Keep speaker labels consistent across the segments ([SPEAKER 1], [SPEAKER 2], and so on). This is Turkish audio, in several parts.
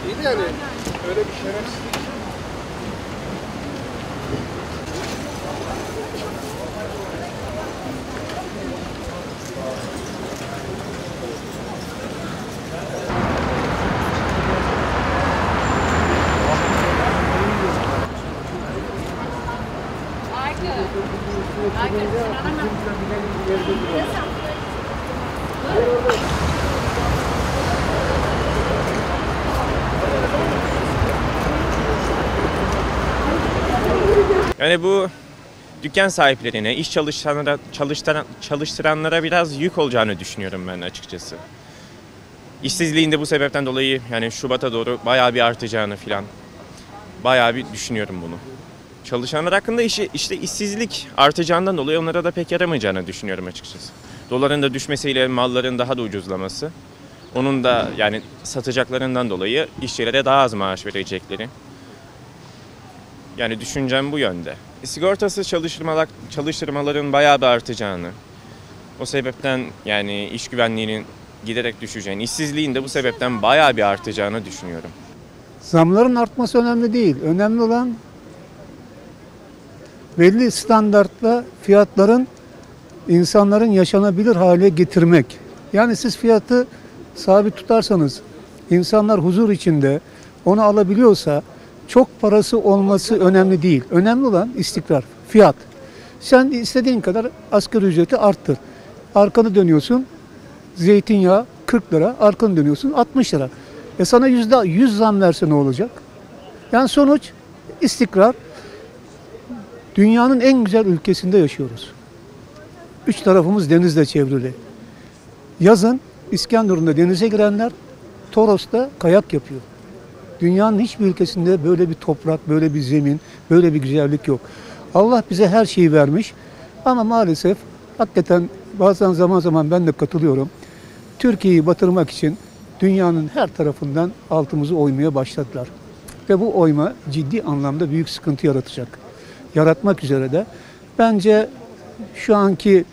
[SPEAKER 1] İyi de yani öyle bir şerefsizlik.
[SPEAKER 2] Yani bu dükkan sahiplerine, iş çalıştıranlara biraz yük olacağını düşünüyorum ben açıkçası. İşsizliğin de bu sebepten dolayı yani Şubat'a doğru bayağı bir artacağını falan bayağı bir düşünüyorum bunu. Çalışanlar hakkında işte işsizlik artacağından dolayı onlara da pek yaramayacağını düşünüyorum açıkçası. Doların da düşmesiyle malların daha da ucuzlaması, onun da yani satacaklarından dolayı işçilere daha az maaş verecekleri. Yani düşüncem bu yönde. Sigortasız çalıştırmaların bayağı bir artacağını, o sebepten yani iş güvenliğinin giderek düşeceğini, işsizliğin de bu sebepten bayağı bir artacağını düşünüyorum.
[SPEAKER 3] Zamların artması önemli değil. Önemli olan belli standartla fiyatların insanların yaşanabilir hale getirmek. Yani siz fiyatı sabit tutarsanız, insanlar huzur içinde onu alabiliyorsa çok parası olması önemli değil. Önemli olan istikrar, fiyat. Sen istediğin kadar asgari ücreti arttır. Arkanı dönüyorsun, zeytinyağı 40 lira, arkanı dönüyorsun 60 lira. Sana %100 zam verse ne olacak? Yani sonuç istikrar. Dünyanın en güzel ülkesinde yaşıyoruz. Üç tarafımız denizle çevrili. Yazın İskenderun'da denize girenler Toros'ta kayak yapıyor. Dünyanın hiçbir ülkesinde böyle bir toprak, böyle bir zemin, böyle bir güzellik yok. Allah bize her şeyi vermiş ama maalesef hakikaten bazen zaman zaman ben de katılıyorum. Türkiye'yi batırmak için dünyanın her tarafından altımızı oymaya başladılar. Ve bu oyma ciddi anlamda büyük sıkıntı yaratacak. Yaratmak üzere de bence şu anki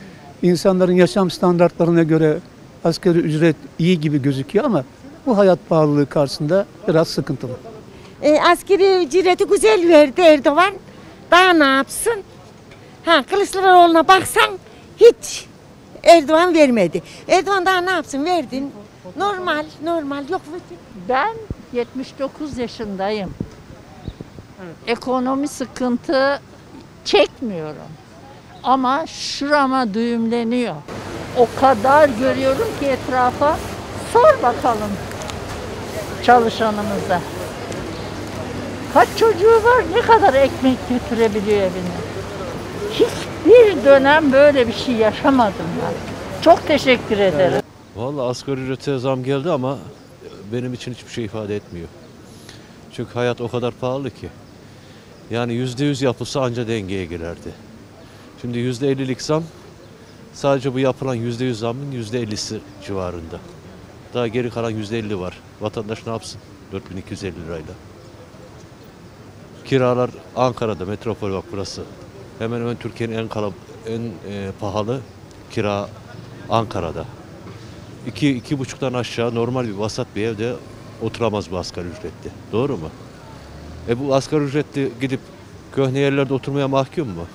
[SPEAKER 3] insanların yaşam standartlarına göre asgari ücret iyi gibi gözüküyor ama bu hayat pahalılığı karşısında biraz sıkıntılı.
[SPEAKER 4] Asgari ücreti güzel verdi Erdoğan. Daha ne yapsın? Kılıçdaroğlu'na baksan hiç Erdoğan vermedi. Erdoğan daha ne yapsın? Verdin. Normal. Yok.
[SPEAKER 5] Ben 79 yaşındayım. Ekonomi sıkıntı çekmiyorum. Ama şurama düğümleniyor. O kadar görüyorum ki etrafa. Sor bakalım çalışanımıza. Kaç çocuğu var, ne kadar ekmek götürebiliyor evine? Hiçbir dönem böyle bir şey yaşamadım ben. Çok teşekkür ederim.
[SPEAKER 6] Vallahi asgari ücrete zam geldi ama benim için hiçbir şey ifade etmiyor. Çünkü hayat o kadar pahalı ki. Yani %100 yapılsa anca dengeye girerdi. Şimdi %50'lik zam sadece bu yapılan %100 zamın %50'si civarında. Daha geri kalan %50 var. Vatandaş ne yapsın? 4250 lirayla. Kiralar Ankara'da, metropol bak burası. Hemen hemen Türkiye'nin en pahalı kira Ankara'da. 2,5'tan aşağı normal bir vasat bir evde oturamaz bu asgari ücretli. Doğru mu? Bu asgari ücretli gidip köhne yerlerde oturmaya mahkum mu?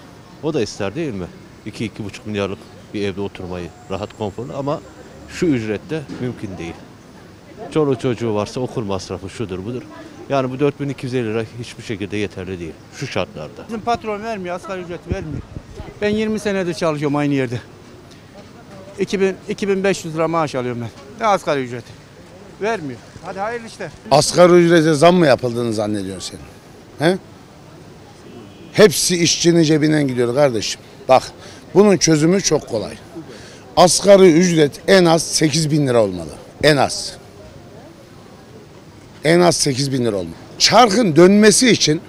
[SPEAKER 6] O da ister değil mi? 2-2,5 milyarlık bir evde oturmayı, rahat, konforlu ama şu ücrette mümkün değil. Çoluğu çocuğu varsa okul masrafı şudur budur. Yani bu 4250 lira hiçbir şekilde yeterli değil şu şartlarda.
[SPEAKER 7] Bizim patron vermiyor, asgari ücret vermiyor. Ben 20 senedir çalışıyorum aynı yerde. 2500 lira maaş alıyorum ben. Ne asgari ücret? Vermiyor. Hadi hayırlı işler.
[SPEAKER 1] Asgari ücrete zam mı yapıldığını zannediyorsun sen? He? Hepsi işçinin cebinden gidiyor kardeşim. Bak bunun çözümü çok kolay. Asgari ücret en az 8.000 lira olmalı. En az. En az 8.000 lira olmalı. Çarkın dönmesi için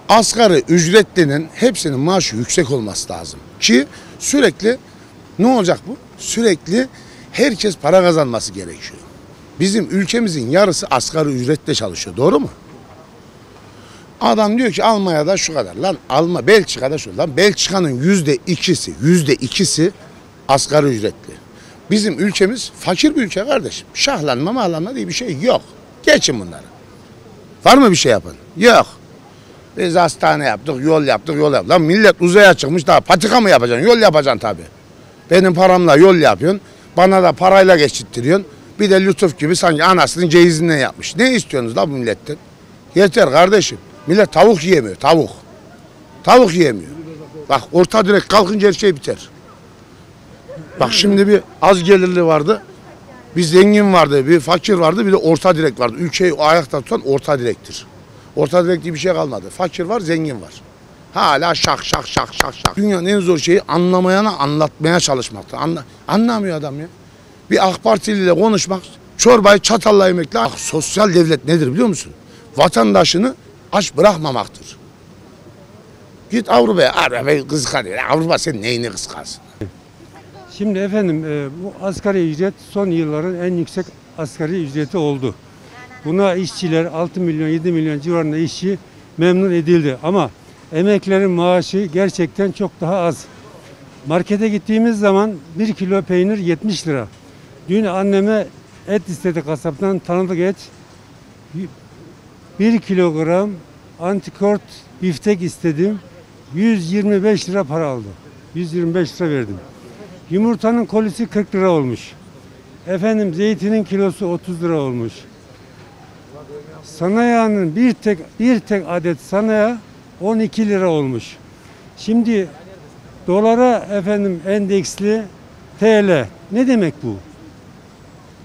[SPEAKER 1] asgari ücretlinin hepsinin maaşı yüksek olması lazım. Ki sürekli ne olacak bu? Sürekli herkes para kazanması gerekiyor. Bizim ülkemizin yarısı asgari ücretle çalışıyor. Doğru mu? Adam diyor ki Almanya'da şu kadar. Lan Belçika'da şu. Lan Belçika'nın %2'si asgari ücretli. Bizim ülkemiz fakir bir ülke kardeşim. Şahlanma mahlanma diye bir şey yok. Geçin bunları. Var mı bir şey yapın? Yok. Biz hastane yaptık, yol yaptık. Lan millet uzaya çıkmış, daha patika mı yapacaksın? Yol yapacaksın tabii. Benim paramla yol yapıyorsun. Bana da parayla geçittiriyorsun. Bir de lütuf gibi sanki anasının ceyizinden yapmış. Ne istiyorsunuz la bu milletten? Yeter kardeşim. Millet tavuk yiyemiyor, tavuk. Tavuk yiyemiyor. Bak orta direkt kalkınca her şey biter. Bak şimdi bir az gelirli vardı. Bir zengin vardı, bir fakir vardı, bir de orta direk vardı. Ülkeyi ayakta tutan orta direktir. Orta direk diye bir şey kalmadı. Fakir var, zengin var. Hala şak. Dünyanın en zor şeyi anlamayana anlatmaya çalışmakta. Anlamıyor adam ya. Bir AK Partili ile konuşmak, çorbayı çatalla yemekle. Bak, sosyal devlet nedir biliyor musun? Vatandaşını aç bırakmamaktır. Git Avrupa'ya kıskanıyor. Avrupa senin neyini kıskansın?
[SPEAKER 8] Şimdi efendim bu asgari ücret son yılların en yüksek asgari ücreti oldu. Buna işçiler 6 milyon 7 milyon civarında işçi memnun edildi. Ama emeklilerin maaşı gerçekten çok daha az. Markete gittiğimiz zaman 1 kilo peynir 70 lira. Dün anneme et istedi kasaptan, tanıdık et. 1 kilogram antikort biftek istedim. 125 lira para aldı. 125 lira verdim. Yumurtanın kolisi 40 lira olmuş. Efendim zeytinin kilosu 30 lira olmuş. Sanayağının bir tek adet sanayağı 12 lira olmuş. Şimdi dolara efendim endeksli TL ne demek bu?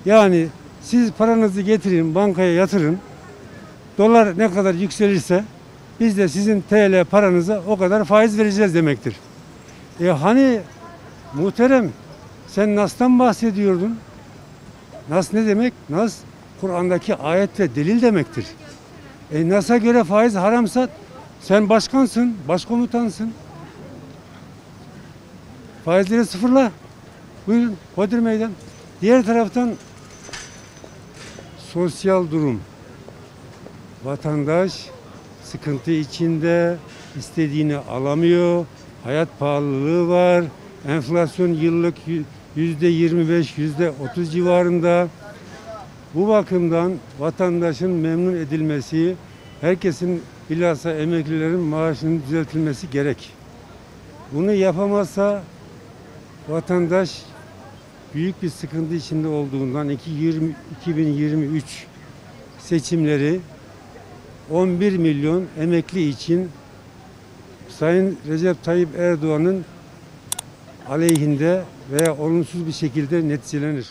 [SPEAKER 8] Yani siz paranızı getirin bankaya yatırın. Dolar ne kadar yükselirse biz de sizin TL paranıza o kadar faiz vereceğiz demektir. Hani muhterem sen Nas'tan bahsediyordun. Nas ne demek? Nas Kur'an'daki ayet ve delil demektir. Nas'a göre faiz haramsa sen başkansın, başkomutansın. Faizleri sıfırla. Buyurun, Hodri meydan. Diğer taraftan sosyal durum. Vatandaş sıkıntı içinde, istediğini alamıyor. Hayat pahalılığı var. Enflasyon yıllık %25, %30 civarında. Bu bakımdan vatandaşın memnun edilmesi, herkesin bilhassa emeklilerin maaşının düzeltilmesi gerek. Bunu yapamazsa vatandaş büyük bir sıkıntı içinde olduğundan 2023 seçimleri 11 milyon emekli için Sayın Recep Tayyip Erdoğan'ın aleyhinde veya olumsuz bir şekilde neticelenir.